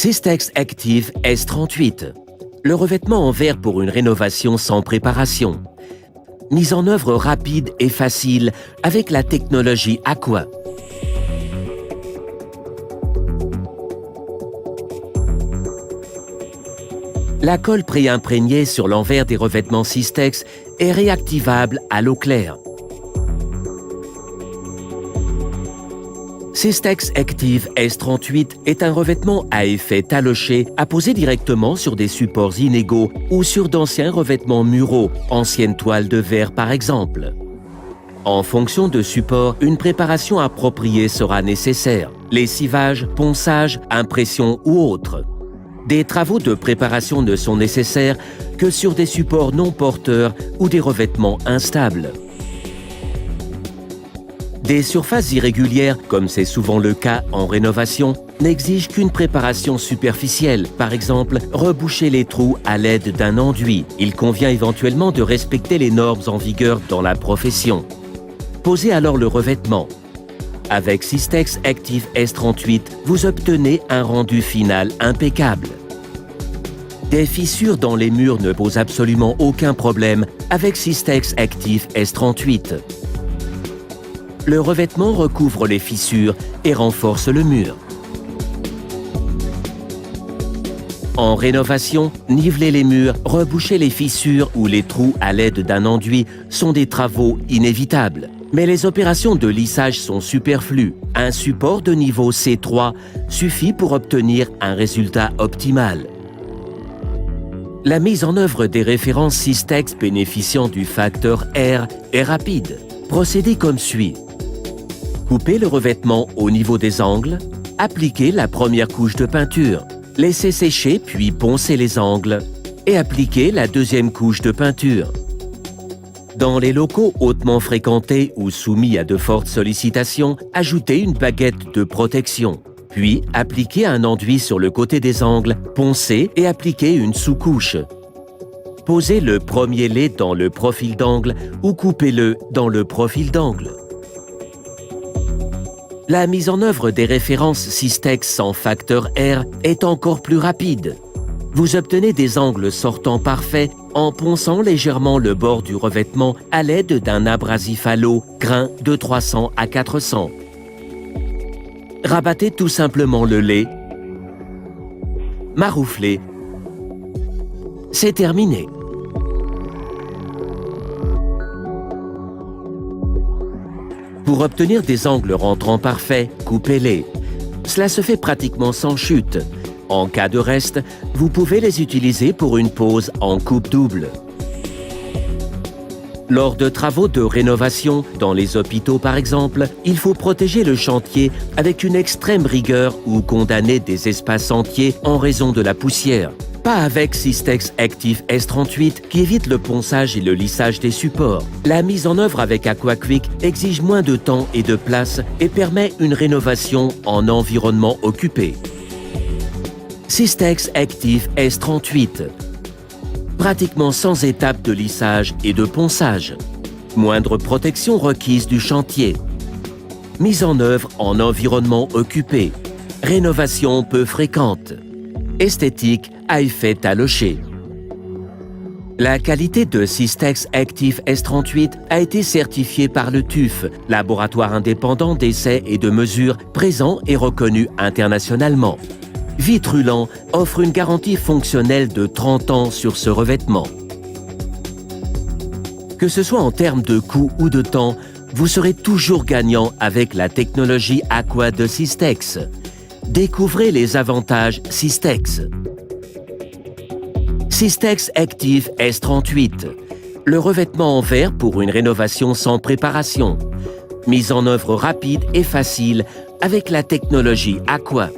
Systex Active S38. Le revêtement en verre pour une rénovation sans préparation. Mise en œuvre rapide et facile avec la technologie Aqua. La colle pré-imprégnée sur l'envers des revêtements Systex est réactivable à l'eau claire. Systex Active S38 est un revêtement à effet taloché à poser directement sur des supports inégaux ou sur d'anciens revêtements muraux, anciennes toiles de verre par exemple. En fonction de support, une préparation appropriée sera nécessaire. Lessivage, ponçage, impression ou autre. Des travaux de préparation ne sont nécessaires que sur des supports non porteurs ou des revêtements instables. Des surfaces irrégulières, comme c'est souvent le cas en rénovation, n'exigent qu'une préparation superficielle, par exemple reboucher les trous à l'aide d'un enduit. Il convient éventuellement de respecter les normes en vigueur dans la profession. Posez alors le revêtement. Avec Systex Active S38, vous obtenez un rendu final impeccable. Des fissures dans les murs ne posent absolument aucun problème avec Systex Active S38. Le revêtement recouvre les fissures et renforce le mur. En rénovation, niveler les murs, reboucher les fissures ou les trous à l'aide d'un enduit sont des travaux inévitables. Mais les opérations de lissage sont superflues. Un support de niveau C3 suffit pour obtenir un résultat optimal. La mise en œuvre des références Systex bénéficiant du facteur R est rapide. Procédez comme suit. Coupez le revêtement au niveau des angles, appliquez la première couche de peinture, laissez sécher puis poncez les angles et appliquez la deuxième couche de peinture. Dans les locaux hautement fréquentés ou soumis à de fortes sollicitations, ajoutez une baguette de protection. Puis, appliquez un enduit sur le côté des angles, poncez et appliquez une sous-couche. Posez le premier lait dans le profil d'angle ou coupez-le dans le profil d'angle. La mise en œuvre des références Systex sans facteur R est encore plus rapide. Vous obtenez des angles sortants parfaits en ponçant légèrement le bord du revêtement à l'aide d'un abrasif à l'eau, grain de 300 à 400. Rabattez tout simplement le lait. Marouflez. C'est terminé. Pour obtenir des angles rentrants parfaits, coupez-les. Cela se fait pratiquement sans chute. En cas de reste, vous pouvez les utiliser pour une pose en coupe double. Lors de travaux de rénovation, dans les hôpitaux par exemple, il faut protéger le chantier avec une extrême rigueur ou condamner des espaces entiers en raison de la poussière. Pas avec Systex Active S38 qui évite le ponçage et le lissage des supports. La mise en œuvre avec AquaQuick exige moins de temps et de place et permet une rénovation en environnement occupé. Systex Active S38. Pratiquement sans étape de lissage et de ponçage. Moindre protection requise du chantier. Mise en œuvre en environnement occupé. Rénovation peu fréquente. Esthétique à effet taloché. La qualité de Systex Active S38 a été certifiée par le TÜV, laboratoire indépendant d'essais et de mesures présent et reconnu internationalement. Vitrulant offre une garantie fonctionnelle de 30 ans sur ce revêtement. Que ce soit en termes de coût ou de temps, vous serez toujours gagnant avec la technologie Aqua de Systex. Découvrez les avantages Systex. Systex Active S38. Le revêtement en verre pour une rénovation sans préparation. Mise en œuvre rapide et facile avec la technologie Aqua.